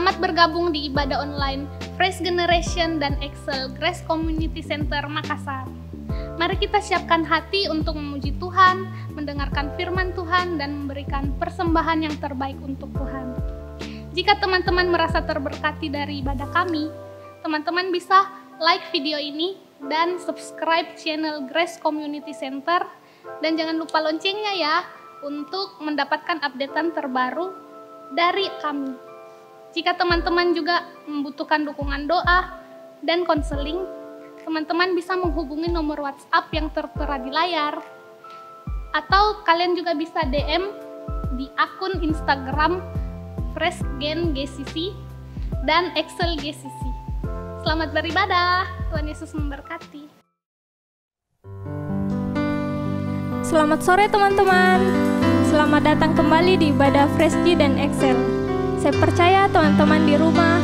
Selamat bergabung di ibadah online Fresh Generation dan Excel Grace Community Center Makassar. Mari kita siapkan hati untuk memuji Tuhan, mendengarkan firman Tuhan, dan memberikan persembahan yang terbaik untuk Tuhan. Jika teman-teman merasa terberkati dari ibadah kami, teman-teman bisa like video ini dan subscribe channel Grace Community Center, dan jangan lupa loncengnya ya untuk mendapatkan updatean terbaru dari kami. Jika teman-teman juga membutuhkan dukungan doa dan konseling, teman-teman bisa menghubungi nomor WhatsApp yang tertera di layar, atau kalian juga bisa DM di akun Instagram Fresh Gen GCC dan Excel GCC. Selamat beribadah, Tuhan Yesus memberkati. Selamat sore teman-teman, selamat datang kembali di ibadah Fresh G dan Excel. Saya percaya teman-teman di rumah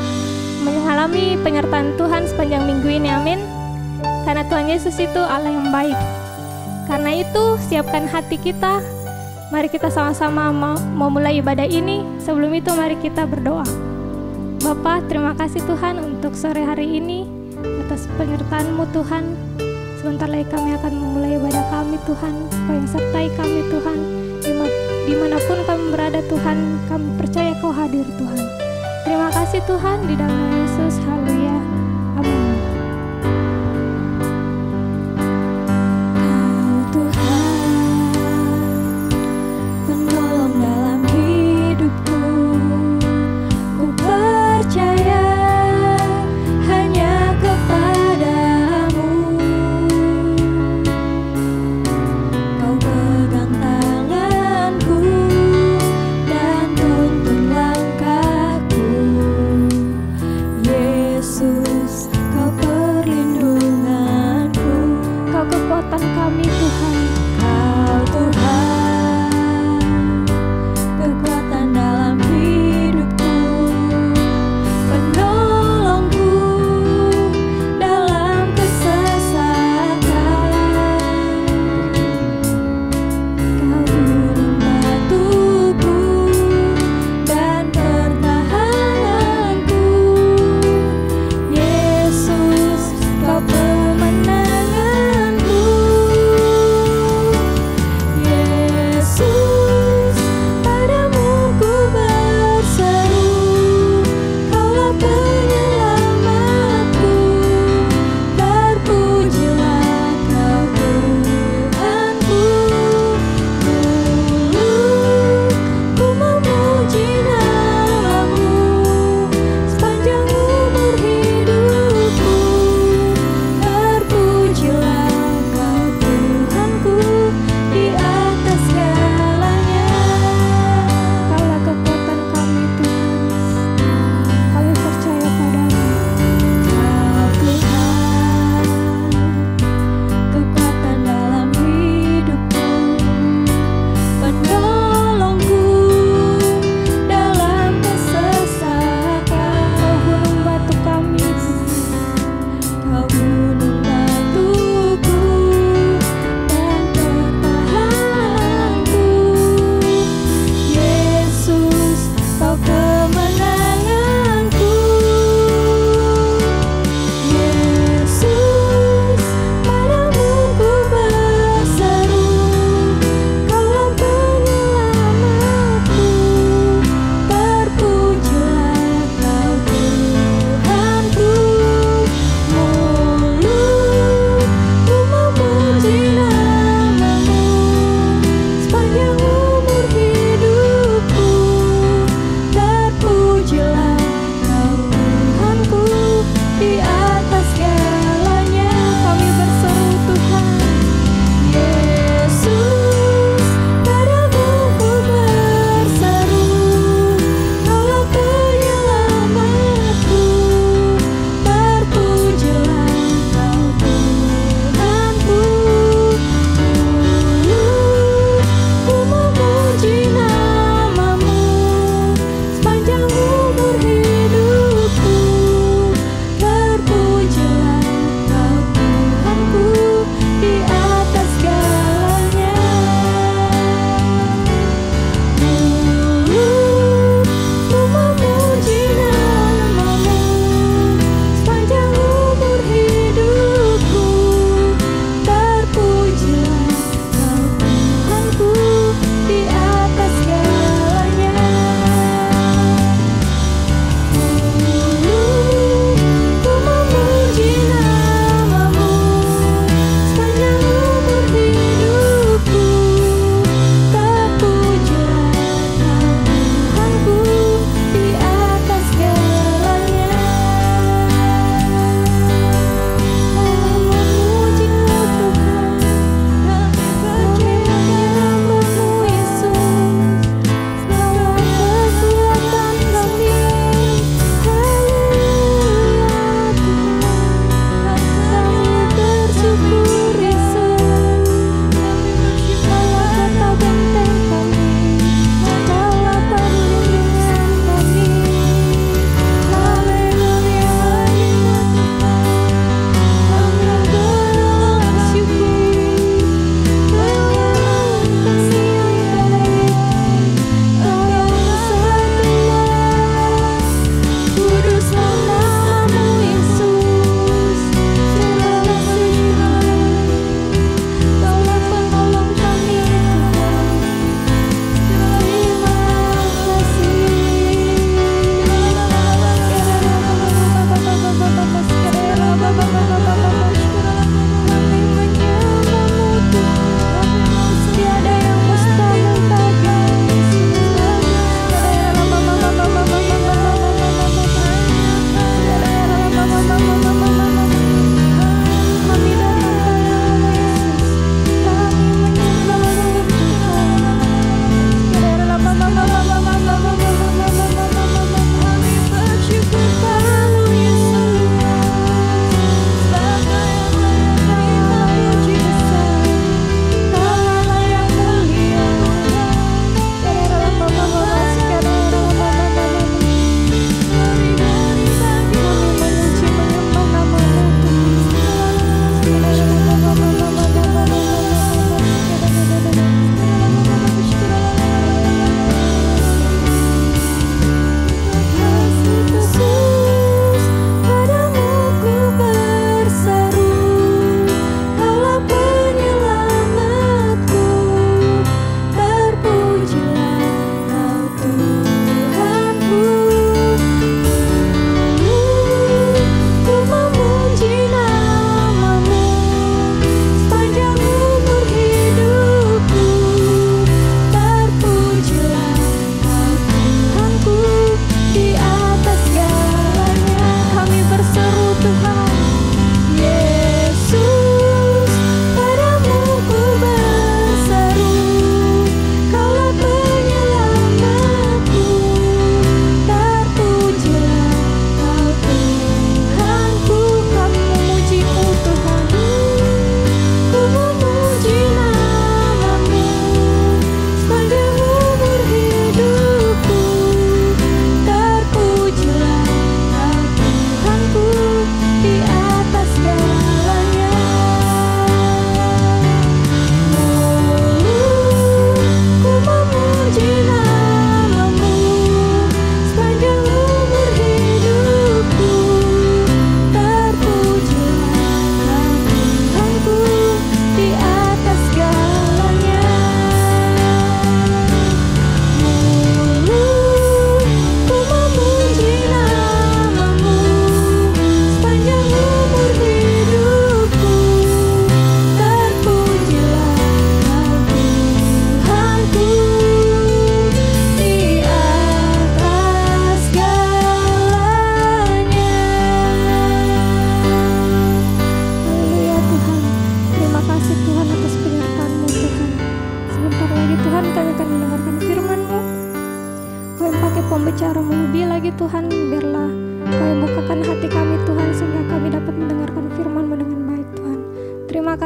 mengalami penyertaan Tuhan sepanjang minggu ini, amin. Karena Tuhan Yesus itu Allah yang baik. Karena itu siapkan hati kita, mari kita sama-sama memulai ibadah ini. Sebelum itu mari kita berdoa. Bapa, terima kasih Tuhan untuk sore hari ini atas penyertaan-Mu Tuhan. Sebentar lagi kami akan memulai ibadah kami Tuhan. Kau yang sertai kami Tuhan, dimanapun kami berada Tuhan, kami percaya Kau hadir Tuhan. Terima kasih Tuhan, di dalam nama Yesus, haleluya, amin. Yesus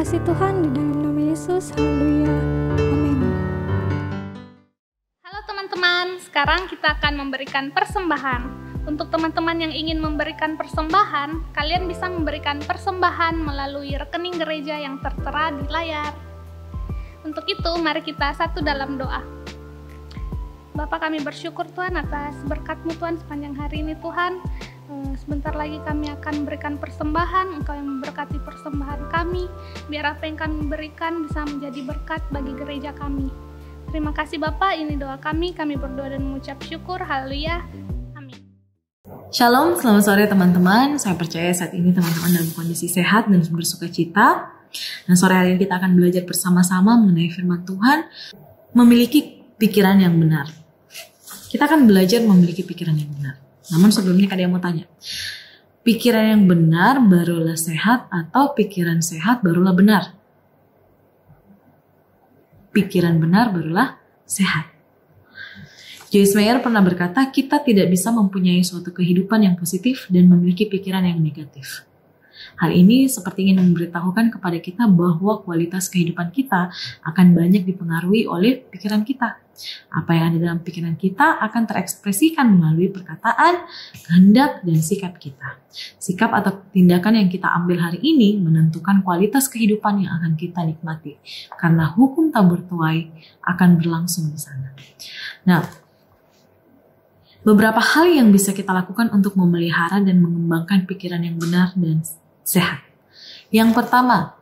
kasih Tuhan, di dalam nama Yesus. Haleluya. Amin. Halo teman-teman, sekarang kita akan memberikan persembahan. Untuk teman-teman yang ingin memberikan persembahan, kalian bisa memberikan persembahan melalui rekening gereja yang tertera di layar. Untuk itu, mari kita satu dalam doa. Bapa, kami bersyukur Tuhan atas berkat-Mu Tuhan sepanjang hari ini Tuhan. Sebentar lagi kami akan memberikan persembahan, Engkau yang memberkati persembahan kami, biar apa yang kami berikan bisa menjadi berkat bagi gereja kami. Terima kasih Bapa, ini doa kami berdoa dan mengucap syukur. Haleluya. Shalom, selamat sore teman-teman. Saya percaya saat ini teman-teman dalam kondisi sehat dan bersuka cita. Dan sore hari ini kita akan belajar bersama-sama mengenai firman Tuhan, memiliki pikiran yang benar. Kita akan belajar memiliki pikiran yang benar. Namun sebelumnya ada yang mau tanya, pikiran yang benar barulah sehat atau pikiran sehat barulah benar? Pikiran benar barulah sehat. Joyce Meyer pernah berkata, kita tidak bisa mempunyai suatu kehidupan yang positif dan memiliki pikiran yang negatif. Hal ini seperti ingin memberitahukan kepada kita bahwa kualitas kehidupan kita akan banyak dipengaruhi oleh pikiran kita. Apa yang ada dalam pikiran kita akan terekspresikan melalui perkataan, kehendak, dan sikap kita. Sikap atau tindakan yang kita ambil hari ini menentukan kualitas kehidupan yang akan kita nikmati. Karena hukum tabur tuai akan berlangsung di sana. Nah, beberapa hal yang bisa kita lakukan untuk memelihara dan mengembangkan pikiran yang benar dan sehat. Yang pertama,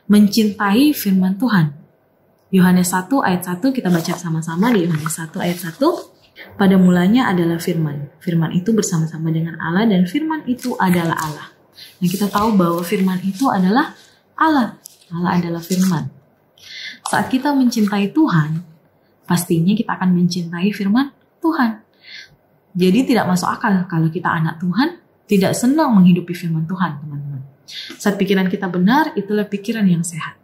mencintai firman Tuhan. Yohanes 1 ayat 1 kita baca sama-sama di Yohanes 1 ayat 1. Pada mulanya adalah firman. Firman itu bersama-sama dengan Allah dan firman itu adalah Allah. Dan kita tahu bahwa firman itu adalah Allah. Allah adalah firman. Saat kita mencintai Tuhan, pastinya kita akan mencintai firman Tuhan. Jadi tidak masuk akal kalau kita anak Tuhan tidak senang menghidupi firman Tuhan, teman-teman. Saat pikiran kita benar, itulah pikiran yang sehat.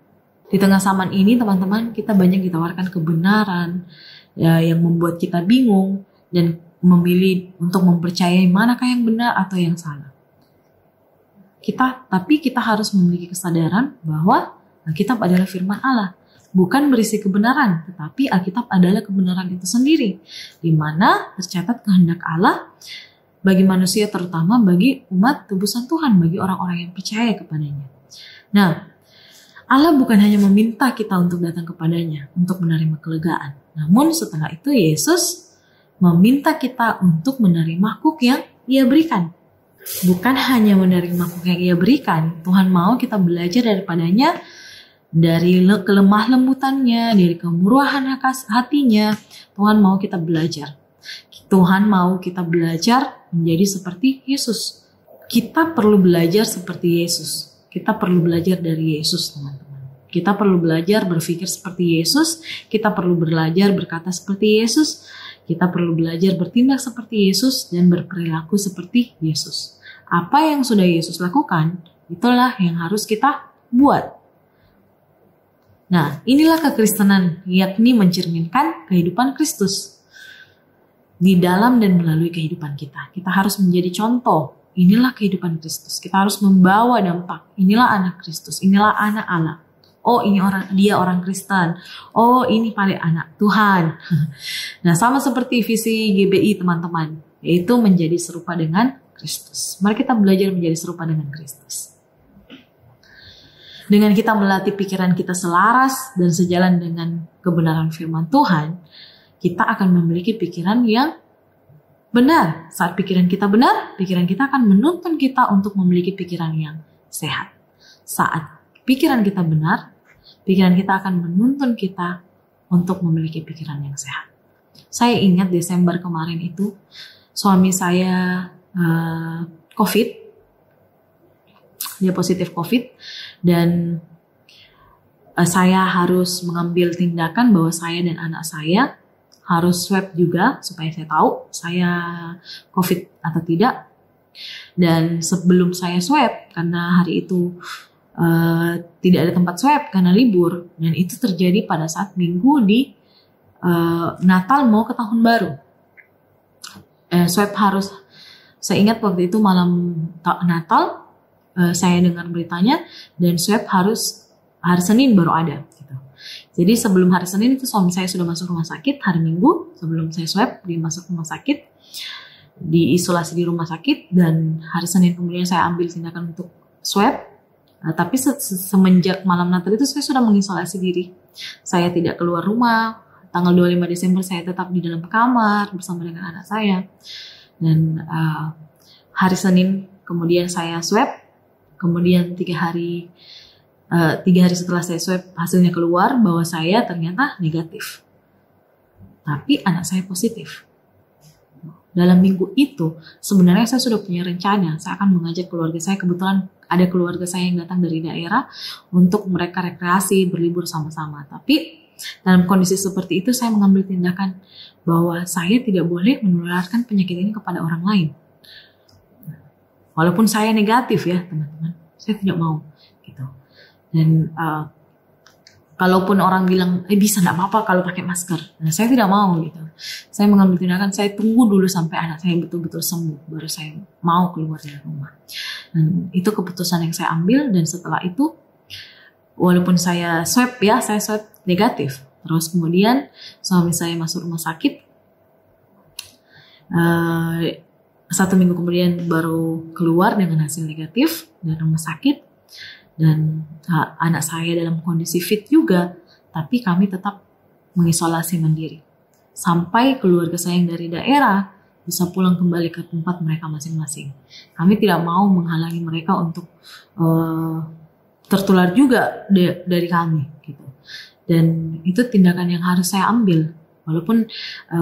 Di tengah zaman ini, teman-teman, kita banyak ditawarkan kebenaran ya, yang membuat kita bingung dan memilih untuk mempercayai manakah yang benar atau yang salah. Tapi kita harus memiliki kesadaran bahwa Alkitab adalah firman Allah. Bukan berisi kebenaran, tetapi Alkitab adalah kebenaran itu sendiri, di mana tercatat kehendak Allah bagi manusia, terutama bagi umat tebusan Tuhan, bagi orang-orang yang percaya kepadanya. Nah, Allah bukan hanya meminta kita untuk datang kepadanya, untuk menerima kelegaan. Namun setelah itu Yesus meminta kita untuk menerima hak yang Ia berikan. Bukan hanya menerima hak yang Ia berikan, Tuhan mau kita belajar daripadanya, dari kelemah lembutannya, dari kemurahan hatinya. Tuhan mau kita belajar. Tuhan mau kita belajar menjadi seperti Yesus. Kita perlu belajar seperti Yesus. Kita perlu belajar dari Yesus, teman-teman. Kita perlu belajar berpikir seperti Yesus. Kita perlu belajar berkata seperti Yesus. Kita perlu belajar bertindak seperti Yesus dan berperilaku seperti Yesus. Apa yang sudah Yesus lakukan, itulah yang harus kita buat. Nah, inilah kekristenan, yakni mencerminkan kehidupan Kristus di dalam dan melalui kehidupan kita. Kita harus menjadi contoh. Inilah kehidupan Kristus. Kita harus membawa dampak. Inilah anak Kristus. Inilah anak Allah. Oh, dia orang Kristen. Oh, ini paling anak Tuhan. Nah, sama seperti visi GBI, teman-teman, yaitu menjadi serupa dengan Kristus. Mari kita belajar menjadi serupa dengan Kristus. Dengan kita melatih pikiran kita selaras dan sejalan dengan kebenaran firman Tuhan, kita akan memiliki pikiran yang benar. Saat pikiran kita benar, pikiran kita akan menuntun kita untuk memiliki pikiran yang sehat. Saat pikiran kita benar, pikiran kita akan menuntun kita untuk memiliki pikiran yang sehat. Saya ingat Desember kemarin itu, suami saya COVID, dia positif COVID, dan saya harus mengambil tindakan bahwa saya dan anak saya harus swab juga supaya saya tahu saya COVID atau tidak. Dan sebelum saya swab, karena hari itu tidak ada tempat swab karena libur, dan itu terjadi pada saat minggu di Natal mau ke tahun baru. Swab harus, saya ingat waktu itu malam Natal, saya dengar beritanya, dan swab harus hari Senin baru ada gitu. Jadi sebelum hari Senin itu suami saya sudah masuk rumah sakit. Hari Minggu sebelum saya swab dia masuk rumah sakit, diisolasi di rumah sakit, dan hari Senin kemudian saya ambil tindakan untuk swab. Tapi semenjak malam Natal itu saya sudah mengisolasi diri. Saya tidak keluar rumah. Tanggal 25 Desember saya tetap di dalam kamar bersama dengan anak saya. Dan hari Senin kemudian saya swab. Kemudian 3 hari setelah saya swab hasilnya keluar bahwa saya ternyata negatif. Tapi anak saya positif. Dalam minggu itu sebenarnya saya sudah punya rencana. Saya akan mengajak keluarga saya. Kebetulan ada keluarga saya yang datang dari daerah untuk mereka rekreasi, berlibur sama-sama. Tapi dalam kondisi seperti itu saya mengambil tindakan bahwa saya tidak boleh menularkan penyakit ini kepada orang lain. Walaupun saya negatif ya teman-teman, saya tidak mau gitu. Dan kalaupun orang bilang bisa nggak apa-apa kalau pakai masker, nah saya tidak mau gitu. Saya mengambil tindakan, saya tunggu dulu sampai anak saya betul-betul sembuh, baru saya mau keluar dari rumah. Dan itu keputusan yang saya ambil. Dan setelah itu, walaupun saya swab negatif. Terus kemudian suami saya masuk rumah sakit. 1 minggu kemudian baru keluar dengan hasil negatif dari rumah sakit. Dan anak saya dalam kondisi fit juga, tapi kami tetap mengisolasi mandiri. Sampai keluarga saya yang dari daerah bisa pulang kembali ke tempat mereka masing-masing. Kami tidak mau menghalangi mereka untuk tertular juga dari kami. Gitu. Dan itu tindakan yang harus saya ambil. Walaupun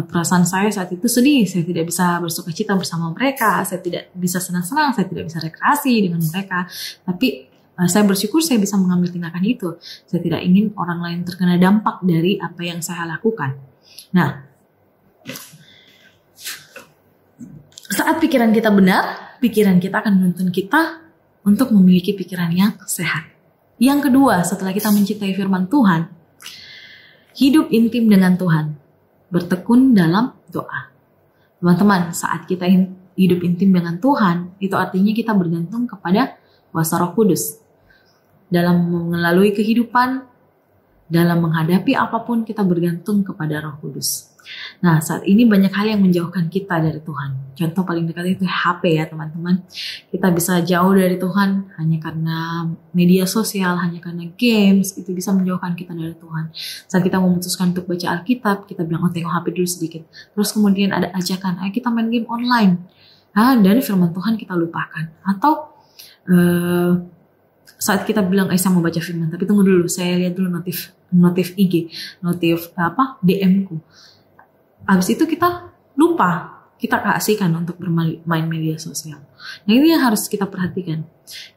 perasaan saya saat itu sedih, saya tidak bisa bersukacita bersama mereka, saya tidak bisa senang-senang, saya tidak bisa rekreasi dengan mereka. Tapi saya bersyukur saya bisa mengambil tindakan itu. Saya tidak ingin orang lain terkena dampak dari apa yang saya lakukan. Nah, saat pikiran kita benar, pikiran kita akan menuntun kita untuk memiliki pikiran yang sehat. Yang kedua, setelah kita mencintai firman Tuhan, hidup intim dengan Tuhan, bertekun dalam doa. Teman-teman, saat kita hidup intim dengan Tuhan, itu artinya kita bergantung kepada kuasa Roh Kudus. Dalam melalui kehidupan, dalam menghadapi apapun kita bergantung kepada Roh Kudus. Nah, saat ini banyak hal yang menjauhkan kita dari Tuhan. Contoh paling dekat itu HP ya teman-teman. Kita bisa jauh dari Tuhan hanya karena media sosial, hanya karena games, itu bisa menjauhkan kita dari Tuhan. Saat kita memutuskan untuk baca Alkitab, kita bilang, tengok HP dulu sedikit. Terus kemudian ada ajakan, ayo kita main game online. Dari firman Tuhan kita lupakan. Atau saat kita bilang, saya mau baca firman, tapi tunggu dulu, saya lihat dulu notif IG, notif DM-ku. Habis itu kita lupa, kita keasikan untuk bermain media sosial. Nah, ini yang harus kita perhatikan.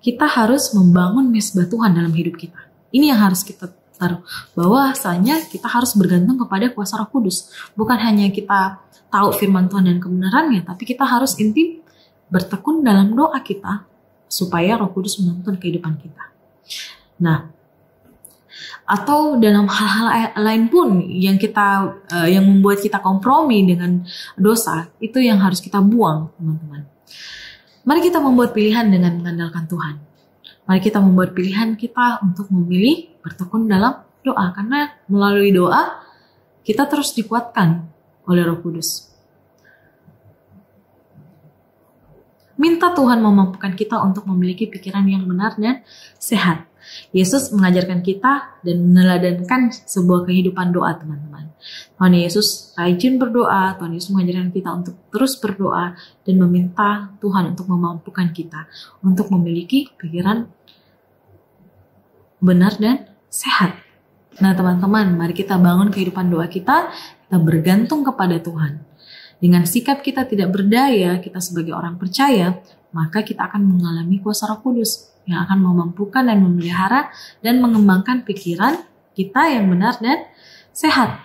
Kita harus membangun mesbah Tuhan dalam hidup kita. Ini yang harus kita taruh, bahwasanya kita harus bergantung kepada kuasa Roh Kudus. Bukan hanya kita tahu firman Tuhan dan kebenarannya, tapi kita harus intim bertekun dalam doa kita, supaya Roh Kudus menuntun kehidupan kita. Nah, atau dalam hal-hal lain pun yang membuat kita kompromi dengan dosa, itu yang harus kita buang, teman-teman. Mari kita membuat pilihan dengan mengandalkan Tuhan. Mari kita membuat pilihan kita untuk memilih bertekun dalam doa, karena melalui doa kita terus dikuatkan oleh Roh Kudus. Minta Tuhan memampukan kita untuk memiliki pikiran yang benar dan sehat. Yesus mengajarkan kita dan meneladankan sebuah kehidupan doa, teman-teman. Tuhan Yesus rajin berdoa, Tuhan Yesus mengajarkan kita untuk terus berdoa dan meminta Tuhan untuk memampukan kita untuk memiliki pikiran benar dan sehat. Nah, teman-teman, mari kita bangun kehidupan doa kita bergantung kepada Tuhan. Dengan sikap kita tidak berdaya, kita sebagai orang percaya, maka kita akan mengalami kuasa Roh Kudus yang akan memampukan dan memelihara dan mengembangkan pikiran kita yang benar dan sehat.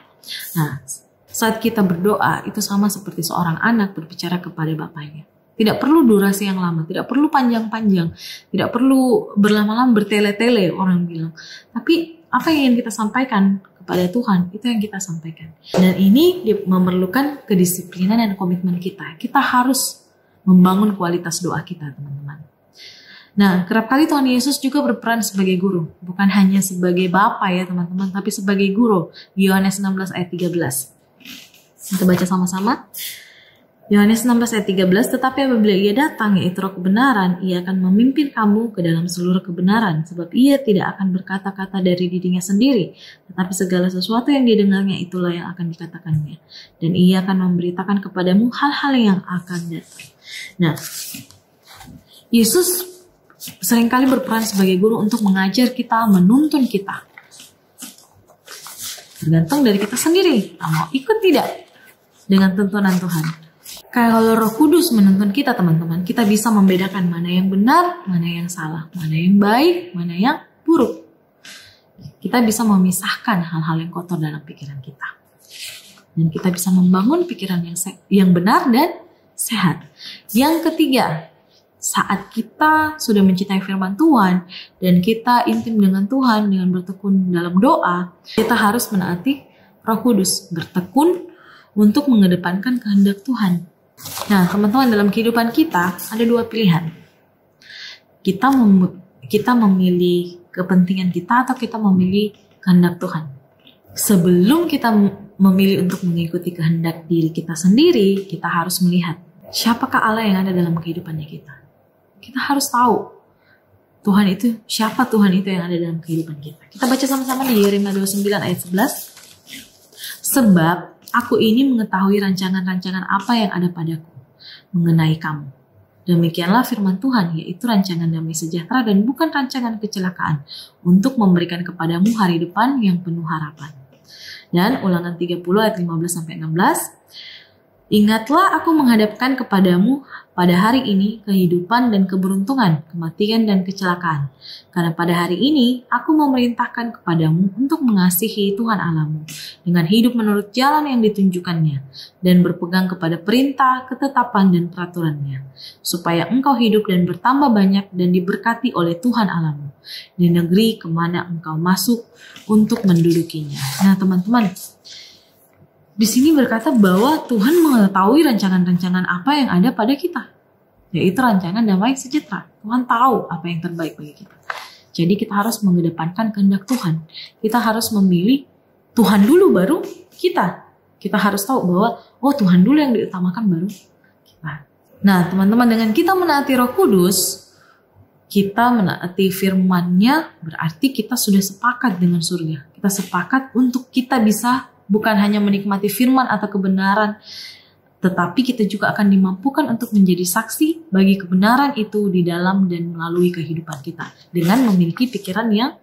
Nah, saat kita berdoa itu sama seperti seorang anak berbicara kepada bapaknya. Tidak perlu durasi yang lama, tidak perlu panjang-panjang, tidak perlu berlama-lama bertele-tele orang bilang. Tapi apa yang ingin kita sampaikan kepada Tuhan, itu yang kita sampaikan. Dan ini memerlukan kedisiplinan dan komitmen kita. Kita harus membangun kualitas doa kita, teman-teman. Nah, kerap kali Tuhan Yesus juga berperan sebagai guru. Bukan hanya sebagai Bapa ya teman-teman, tapi sebagai guru. Yohanes 16 ayat 13. Kita baca sama-sama. Yohanes 16 ayat 13, tetapi apabila ia datang, yaitu Roh kebenaran, ia akan memimpin kamu ke dalam seluruh kebenaran, sebab ia tidak akan berkata-kata dari dirinya sendiri, tetapi segala sesuatu yang didengarnya itulah yang akan dikatakannya. Dan ia akan memberitakan kepadamu hal-hal yang akan datang. Nah, Yesus seringkali berperan sebagai guru untuk mengajar kita, menuntun kita. Tergantung dari kita sendiri, mau ikut tidak dengan tuntunan Tuhan. Kalau Roh Kudus menuntun kita teman-teman, kita bisa membedakan mana yang benar, mana yang salah, mana yang baik, mana yang buruk. Kita bisa memisahkan hal-hal yang kotor dalam pikiran kita. Dan kita bisa membangun pikiran yang benar dan sehat. Yang ketiga, saat kita sudah mencintai firman Tuhan dan kita intim dengan Tuhan dengan bertekun dalam doa, kita harus menaati Roh Kudus, bertekun untuk mengedepankan kehendak Tuhan. Nah, teman-teman, dalam kehidupan kita ada dua pilihan. Kita memilih kepentingan kita atau kita memilih kehendak Tuhan. Sebelum kita memilih untuk mengikuti kehendak diri kita sendiri, kita harus melihat siapakah Allah yang ada dalam kehidupannya kita. Kita harus tahu Tuhan itu, siapa Tuhan itu yang ada dalam kehidupan kita. Kita baca sama-sama di Yeremia 29 ayat 11. Sebab aku ini mengetahui rancangan-rancangan apa yang ada padaku mengenai kamu. Demikianlah firman Tuhan, yaitu rancangan damai sejahtera dan bukan rancangan kecelakaan, untuk memberikan kepadamu hari depan yang penuh harapan. Dan Ulangan 30 ayat 15-16. Ingatlah aku menghadapkan kepadamu pada hari ini kehidupan dan keberuntungan, kematian dan kecelakaan. Karena pada hari ini aku memerintahkan kepadamu untuk mengasihi Tuhan Allahmu dengan hidup menurut jalan yang ditunjukkannya dan berpegang kepada perintah, ketetapan dan peraturannya, supaya engkau hidup dan bertambah banyak dan diberkati oleh Tuhan Allahmu di negeri kemana engkau masuk untuk mendudukinya. Nah teman-teman, di sini berkata bahwa Tuhan mengetahui rancangan-rancangan apa yang ada pada kita, yaitu rancangan damai sejahtera. Tuhan tahu apa yang terbaik bagi kita. Jadi kita harus mengedepankan kehendak Tuhan. Kita harus memilih Tuhan dulu baru kita. Kita harus tahu bahwa Tuhan dulu yang diutamakan baru kita. Nah teman-teman, dengan kita menaati Roh Kudus, kita menaati firman-Nya, berarti kita sudah sepakat dengan surga. Kita sepakat untuk kita bisa bukan hanya menikmati firman atau kebenaran, tetapi kita juga akan dimampukan untuk menjadi saksi bagi kebenaran itu di dalam dan melalui kehidupan kita dengan memiliki pikiran yang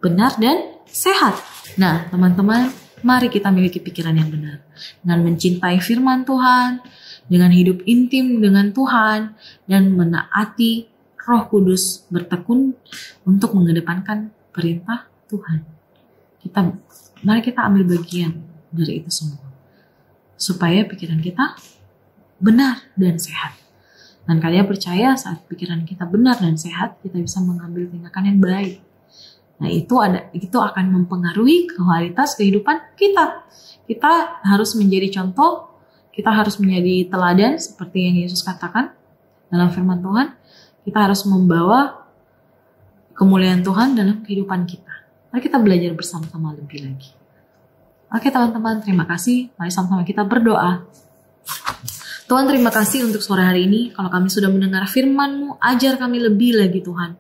benar dan sehat. Nah, teman-teman, mari kita miliki pikiran yang benar dengan mencintai firman Tuhan, dengan hidup intim dengan Tuhan, dan menaati Roh Kudus, bertekun untuk mengedepankan perintah Tuhan. Mari kita ambil bagian dari itu semua, supaya pikiran kita benar dan sehat. Dan kalian percaya saat pikiran kita benar dan sehat, kita bisa mengambil tindakan yang baik. Nah itu akan mempengaruhi kualitas kehidupan kita. Kita harus menjadi contoh, kita harus menjadi teladan seperti yang Yesus katakan dalam firman Tuhan. Kita harus membawa kemuliaan Tuhan dalam kehidupan kita. Mari kita belajar bersama-sama lebih lagi. Oke teman-teman, terima kasih. Mari sama-sama kita berdoa. Tuhan, terima kasih untuk sore hari ini. Kalau kami sudah mendengar firman-Mu, ajar kami lebih lagi Tuhan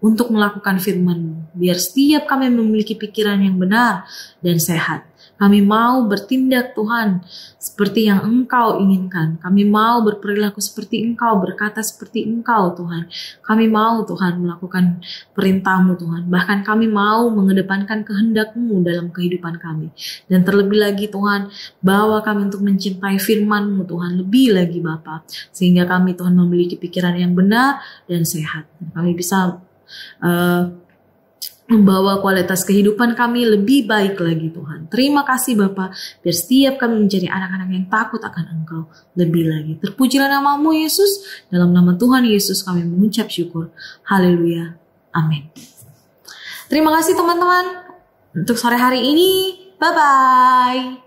untuk melakukan firman-Mu. Biar setiap kami memiliki pikiran yang benar dan sehat. Kami mau bertindak Tuhan seperti yang Engkau inginkan. Kami mau berperilaku seperti Engkau, berkata seperti Engkau Tuhan. Kami mau Tuhan melakukan perintah-Mu Tuhan. Bahkan kami mau mengedepankan kehendak-Mu dalam kehidupan kami. Dan terlebih lagi Tuhan, bawa kami untuk mencintai firman-Mu Tuhan lebih lagi Bapa. Sehingga kami Tuhan memiliki pikiran yang benar dan sehat. Dan kami bisa membawa kualitas kehidupan kami lebih baik lagi Tuhan. Terima kasih Bapa, biar setiap kami menjadi anak-anak yang takut akan Engkau lebih lagi. Terpujilah nama-Mu Yesus. Dalam nama Tuhan Yesus kami mengucap syukur. Haleluya. Amin. Terima kasih teman-teman untuk sore hari ini. Bye-bye.